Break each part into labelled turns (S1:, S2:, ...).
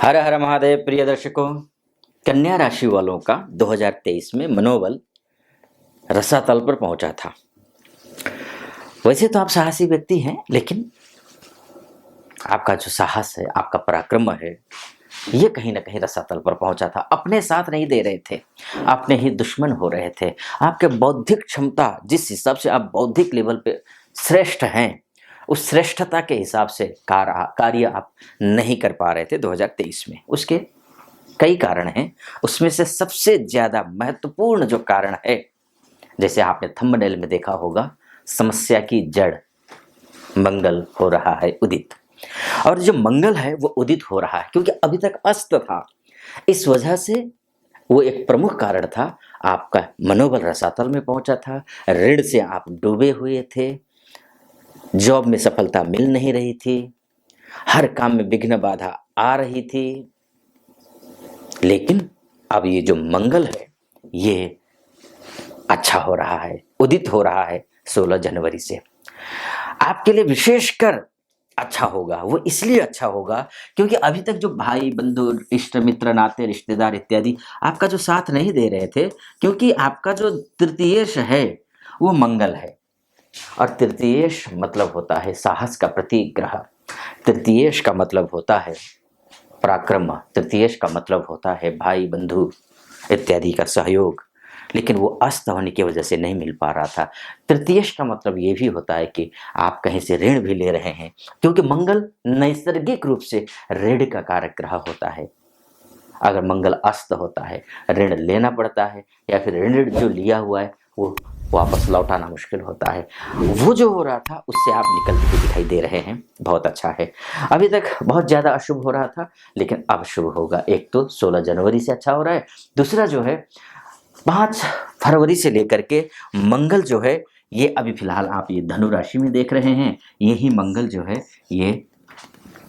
S1: हर हर महादेव। प्रिय दर्शकों, कन्या राशि वालों का 2023 में मनोबल रसातल पर पहुंचा था। वैसे तो आप साहसी व्यक्ति हैं, लेकिन आपका जो साहस है, आपका पराक्रम है, ये कहीं ना कहीं रसातल पर पहुंचा था। अपने साथ नहीं दे रहे थे, अपने ही दुश्मन हो रहे थे। आपके बौद्धिक क्षमता, जिस हिसाब से आप बौद्धिक लेवल पे श्रेष्ठ हैं, उस श्रेष्ठता के हिसाब से कार्य आप नहीं कर पा रहे थे 2023 में। उसके कई कारण हैं। उसमें से सबसे ज्यादा महत्वपूर्ण जो कारण है, जैसे आपने थंबनेल में देखा होगा, समस्या की जड़ मंगल हो रहा है उदित। और जो मंगल है वो उदित हो रहा है क्योंकि अभी तक अस्त था। इस वजह से वो एक प्रमुख कारण था। आपका मनोबल रसातल में पहुंचा था, ऋण से आप डूबे हुए थे, जॉब में सफलता मिल नहीं रही थी, हर काम में विघ्न बाधा आ रही थी। लेकिन अब ये जो मंगल है ये अच्छा हो रहा है, उदित हो रहा है 16 जनवरी से। आपके लिए विशेषकर अच्छा होगा। वो इसलिए अच्छा होगा क्योंकि अभी तक जो भाई बंधु इष्ट मित्र नाते रिश्तेदार इत्यादि आपका जो साथ नहीं दे रहे थे, क्योंकि आपका जो तृतीयेश है वो मंगल है। और तृतीयेश मतलब होता है साहस का प्रतीक ग्रह। तृतीयेश का मतलब होता है पराक्रम। तृतीयेश का मतलब होता है भाई बंधु इत्यादि का सहयोग। लेकिन वो अस्त होने की वजह से नहीं मिल पा रहा था। तृतीयेश का मतलब ये भी होता है कि आप कहीं से ऋण भी ले रहे हैं, क्योंकि मंगल नैसर्गिक रूप से ऋण का कारक ग्रह होता है। अगर मंगल अस्त होता है, ऋण लेना पड़ता है, या फिर ऋण जो लिया हुआ है वो वापस लौटाना मुश्किल होता है। वो जो हो रहा था उससे आप निकलते हुए दिखाई दे रहे हैं। बहुत अच्छा है। अभी तक बहुत ज़्यादा अशुभ हो रहा था, लेकिन अब शुभ होगा। एक तो 16 जनवरी से अच्छा हो रहा है, दूसरा जो है 5 फरवरी से लेकर के मंगल जो है ये अभी फिलहाल आप ये धनु राशि में देख रहे हैं। यही मंगल जो है ये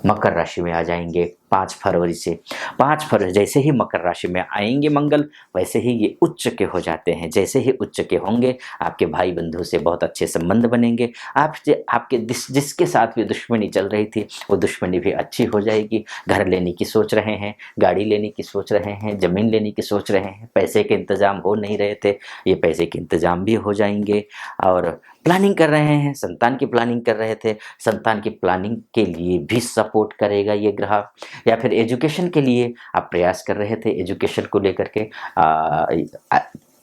S1: मकर राशि में आ जाएंगे 5 फरवरी से। 5 फरवरी जैसे ही मकर राशि में आएंगे मंगल, वैसे ही ये उच्च के हो जाते हैं। जैसे ही उच्च के होंगे, आपके भाई बंधु से बहुत अच्छे संबंध बनेंगे। आपके जिसके साथ भी दुश्मनी चल रही थी वो दुश्मनी भी अच्छी हो जाएगी। घर लेने की सोच रहे हैं, गाड़ी लेने की सोच रहे हैं, जमीन लेने की सोच रहे हैं, पैसे के इंतजाम हो नहीं रहे थे, ये पैसे के इंतजाम भी हो जाएंगे। और प्लानिंग कर रहे हैं, संतान की प्लानिंग कर रहे थे, संतान की प्लानिंग के लिए भी सपोर्ट करेगा ये ग्रह। या फिर एजुकेशन के लिए आप प्रयास कर रहे थे, एजुकेशन को लेकर के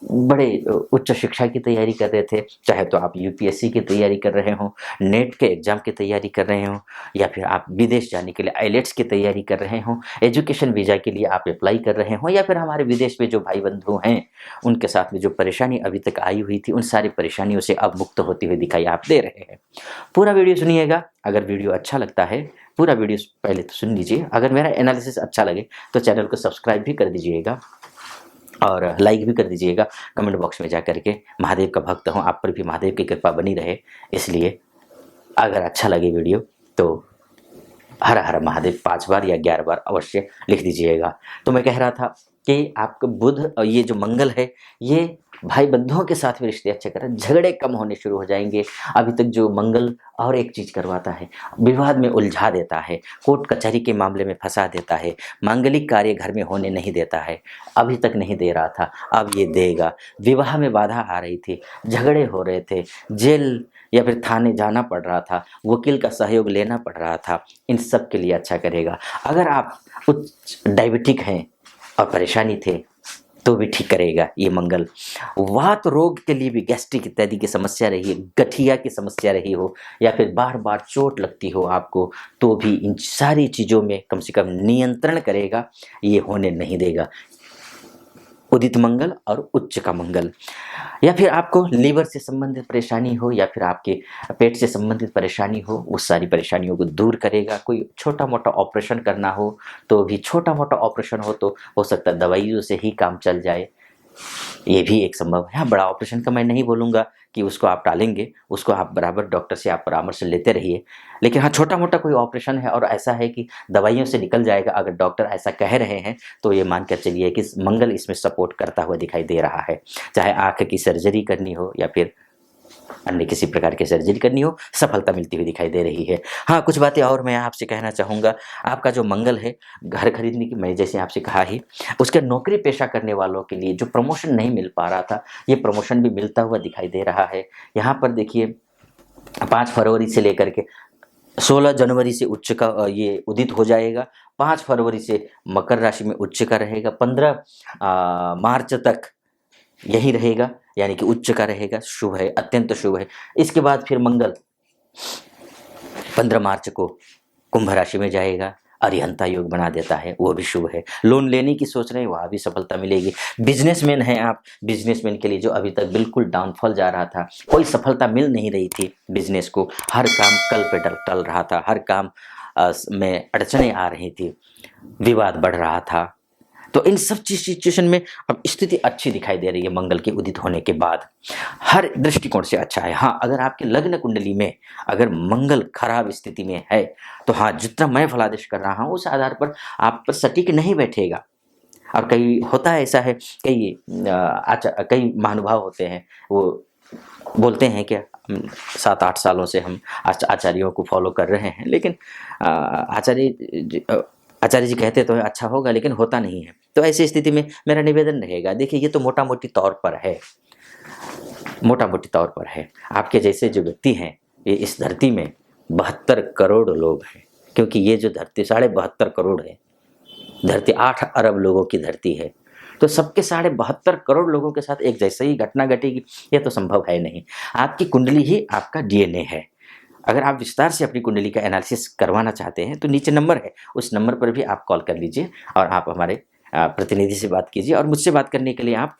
S1: बड़े उच्च शिक्षा की तैयारी कर रहे थे, चाहे तो आप यूपीएससी की तैयारी कर रहे हो, नेट के एग्जाम की तैयारी कर रहे हो, या फिर आप विदेश जाने के लिए आईलेट्स की तैयारी कर रहे हो, एजुकेशन वीजा के लिए आप अप्लाई कर रहे हो, या फिर हमारे विदेश में जो भाई बंधु हैं उनके साथ में जो परेशानी अभी तक आई हुई थी, उन सारी परेशानियों से अब मुक्त होती हुई दिखाई आप दे रहे हैं। पूरा वीडियो सुनिएगा। अगर वीडियो अच्छा लगता है, पूरा वीडियो पहले तो सुन लीजिए। अगर मेरा एनालिसिस अच्छा लगे तो चैनल को सब्सक्राइब भी कर दीजिएगा और लाइक भी कर दीजिएगा। कमेंट बॉक्स में जा करके महादेव का भक्त हूँ, आप पर भी महादेव की कृपा बनी रहे, इसलिए अगर अच्छा लगे वीडियो तो हर हर महादेव 5 बार या 11 बार अवश्य लिख दीजिएगा। तो मैं कह रहा था कि आपका बुध और ये जो मंगल है ये भाई बंधुओं के साथ भी रिश्ते अच्छे कर रहे हैं, झगड़े कम होने शुरू हो जाएंगे। अभी तक जो मंगल और एक चीज करवाता है, विवाद में उलझा देता है, कोर्ट कचहरी के मामले में फंसा देता है, मांगलिक कार्य घर में होने नहीं देता है, अभी तक नहीं दे रहा था, अब ये देगा। विवाह में बाधा आ रही थी, झगड़े हो रहे थे, जेल या फिर थाने जाना पड़ रहा था, वकील का सहयोग लेना पड़ रहा था, इन सब के लिए अच्छा करेगा। अगर आप उच्च डायबिटिक हैं और परेशानी थे तो भी ठीक करेगा ये मंगल। वात रोग के लिए भी, गैस्ट्रिक इत्यादि की समस्या रही है, गठिया की समस्या रही हो, या फिर बार बार चोट लगती हो आपको, तो भी इन सारी चीज़ों में कम से कम नियंत्रण करेगा, ये होने नहीं देगा। उदित मंगल और उच्च का मंगल। या फिर आपको लीवर से संबंधित परेशानी हो, या फिर आपके पेट से संबंधित परेशानी हो, उस सारी परेशानियों को दूर करेगा। कोई छोटा मोटा ऑपरेशन करना हो तो भी, छोटा मोटा ऑपरेशन हो तो हो सकता है दवाइयों से ही काम चल जाए, ये भी एक संभव है। हाँ, बड़ा ऑपरेशन का मैं नहीं बोलूँगा कि उसको आप टालेंगे, उसको आप बराबर डॉक्टर से आप परामर्श लेते रहिए। लेकिन हाँ, छोटा मोटा कोई ऑपरेशन है और ऐसा है कि दवाइयों से निकल जाएगा, अगर डॉक्टर ऐसा कह रहे हैं तो ये मान कर चलिए कि मंगल इसमें सपोर्ट करता हुआ दिखाई दे रहा है। चाहे आँख की सर्जरी करनी हो, या फिर अन्य किसी प्रकार की सर्जरी करनी हो, सफलता मिलती हुई दिखाई दे रही है। हाँ, कुछ बातें और मैं आपसे कहना चाहूँगा। आपका जो मंगल है, घर खरीदने की मैंने जैसे आपसे कहा ही, उसके नौकरी पेशा करने वालों के लिए जो प्रमोशन नहीं मिल पा रहा था, ये प्रमोशन भी मिलता हुआ दिखाई दे रहा है। यहाँ पर देखिए 5 फरवरी से लेकर के 16 जनवरी से उच्च का ये उदित हो जाएगा। 5 फरवरी से मकर राशि में उच्च का रहेगा। 15 मार्च तक यही रहेगा, यानी कि उच्च का रहेगा। शुभ है, अत्यंत शुभ है। इसके बाद फिर मंगल 15 मार्च को कुंभ राशि में जाएगा, अरिहंता योग बना देता है, वो भी शुभ है। लोन लेने की सोच रहे हैं, वहाँ भी सफलता मिलेगी। बिजनेसमैन हैं आप, बिजनेसमैन के लिए जो अभी तक बिल्कुल डाउनफॉल जा रहा था, कोई सफलता मिल नहीं रही थी बिजनेस को, हर काम कल पे टल रहा था, हर काम में अड़चने आ रही थी, विवाद बढ़ रहा था, तो इन सब चीज सिचुएशन में अब स्थिति अच्छी दिखाई दे रही है मंगल के उदित होने के बाद। हर दृष्टिकोण से अच्छा है। हाँ, अगर आपके लग्न कुंडली में अगर मंगल खराब स्थिति में है, तो हाँ, जितना मैं फलादेश कर रहा हूँ उस आधार पर आप पर सटीक नहीं बैठेगा। और कई होता है ऐसा है, कई महानुभाव होते हैं, वो बोलते हैं कि 7-8 सालों से हम आचार्यों को फॉलो कर रहे हैं, लेकिन आचार्य जी कहते तो अच्छा होगा, लेकिन होता नहीं है। तो ऐसी स्थिति में मेरा निवेदन रहेगा, देखिए ये तो मोटा मोटी तौर पर है, मोटा मोटी तौर पर है। आपके जैसे जो व्यक्ति हैं, ये इस धरती में 72 करोड़ लोग हैं, क्योंकि ये जो धरती 72.5 करोड़ है, धरती 8 अरब लोगों की धरती है, तो सबके 72.5 करोड़ लोगों के साथ एक जैसे ही घटना घटेगी, ये तो संभव है नहीं। आपकी कुंडली ही आपका डीएनए है। अगर आप विस्तार से अपनी कुंडली का एनालिसिस करवाना चाहते हैं, तो नीचे नंबर है, उस नंबर पर भी आप कॉल कर लीजिए और आप हमारे प्रतिनिधि से बात कीजिए, और मुझसे बात करने के लिए आप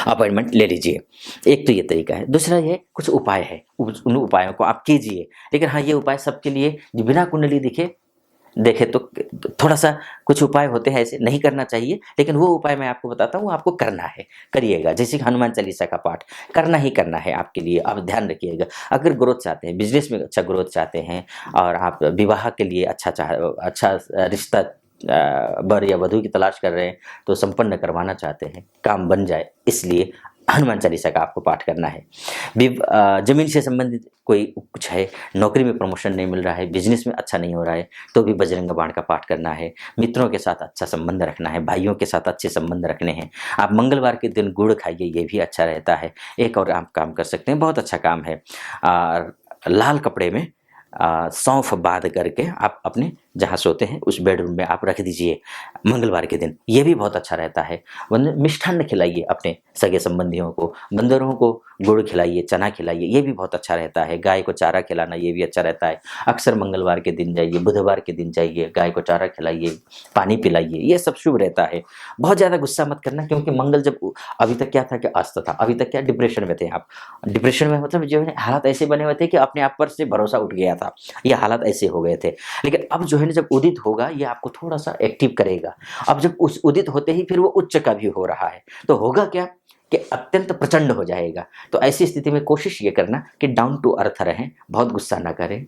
S1: अपॉइंटमेंट ले लीजिए। एक तो ये तरीका है। दूसरा ये कुछ उपाय है, उन उपायों को आप कीजिए। लेकिन हाँ, ये उपाय सबके लिए बिना कुंडली देखे तो थोड़ा सा कुछ उपाय होते हैं ऐसे, नहीं करना चाहिए, लेकिन वो उपाय मैं आपको बताता हूँ, आपको करना है, करिएगा। जैसे हनुमान चालीसा का पाठ करना ही करना है आपके लिए, आप ध्यान रखिएगा। अगर ग्रोथ चाहते हैं, बिजनेस में अच्छा ग्रोथ चाहते हैं, और आप विवाह के लिए अच्छा रिश्ता, वर या वधू की तलाश कर रहे हैं, तो संपन्न करवाना चाहते हैं, काम बन जाए, इसलिए हनुमान चालीसा का आपको पाठ करना है। जमीन से संबंधित कोई कुछ है, नौकरी में प्रमोशन नहीं मिल रहा है, बिजनेस में अच्छा नहीं हो रहा है, तो भी बजरंग बाण का पाठ करना है। मित्रों के साथ अच्छा संबंध रखना है, भाइयों के साथ अच्छे संबंध रखने हैं। आप मंगलवार के दिन गुड़ खाइए, ये भी अच्छा रहता है। एक और आप काम कर सकते हैं, बहुत अच्छा काम है, लाल कपड़े में सौंफ बांध करके आप अपने जहाँ सोते हैं उस बेडरूम में आप रख दीजिए मंगलवार के दिन, ये भी बहुत अच्छा रहता है। मिष्ठान्न खिलाइए अपने सगे संबंधियों को, बंदरों को गुड़ खिलाइए, चना खिलाइए, ये भी बहुत अच्छा रहता है। गाय को चारा खिलाना, ये भी अच्छा रहता है। अक्सर मंगलवार के दिन जाइए, बुधवार के दिन जाइए, गाय को चारा खिलाइए, पानी पिलाइए, ये सब शुभ रहता है। बहुत ज़्यादा गुस्सा मत करना, क्योंकि मंगल जब अभी तक क्या था कि अस्त था, अभी तक क्या डिप्रेशन में थे आप। डिप्रेशन में मतलब जो है हालात ऐसे बने हुए थे कि अपने आप पर से भरोसा उठ गया था, ये हालात ऐसे हो गए थे। लेकिन अब जो है ना, जब उदित होगा, ये आपको थोड़ा सा एक्टिव करेगा। अब जब उस उदित होते ही फिर वो उच्च का भी हो रहा है, तो होगा क्या कि अत्यंत प्रचंड हो जाएगा। तो ऐसी स्थिति में कोशिश ये करना कि डाउन टू अर्थ रहें, बहुत गुस्सा ना करें,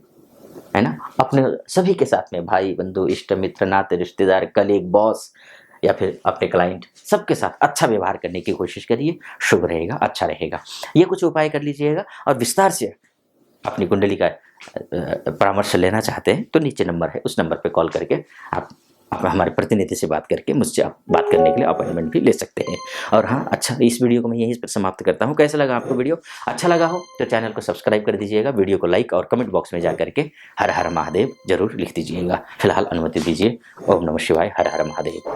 S1: है ना। अपने सभी के साथ में, भाई बंधु इष्ट मित्र नाते रिश्तेदार, कलीग, बॉस या फिर अपने क्लाइंट, सबके साथ अच्छा व्यवहार करने की कोशिश करिए, शुभ रहेगा, अच्छा रहेगा। ये कुछ उपाय कर लीजिएगा। और विस्तार से अपनी कुंडली का परामर्श लेना चाहते हैं, तो नीचे नंबर है, उस नंबर पे कॉल करके आप हमारे प्रतिनिधि से बात करके मुझसे आप बात करने के लिए अपॉइंटमेंट भी ले सकते हैं। और हाँ, अच्छा, इस वीडियो को मैं यहीं पर समाप्त करता हूँ। कैसा लगा आपको वीडियो? अच्छा लगा हो तो चैनल को सब्सक्राइब कर दीजिएगा, वीडियो को लाइक और कमेंट बॉक्स में जा करके हर हर महादेव जरूर लिख दीजिएगा। फिलहाल अनुमति दीजिए। ओम नमः शिवाय, हर हर महादेव।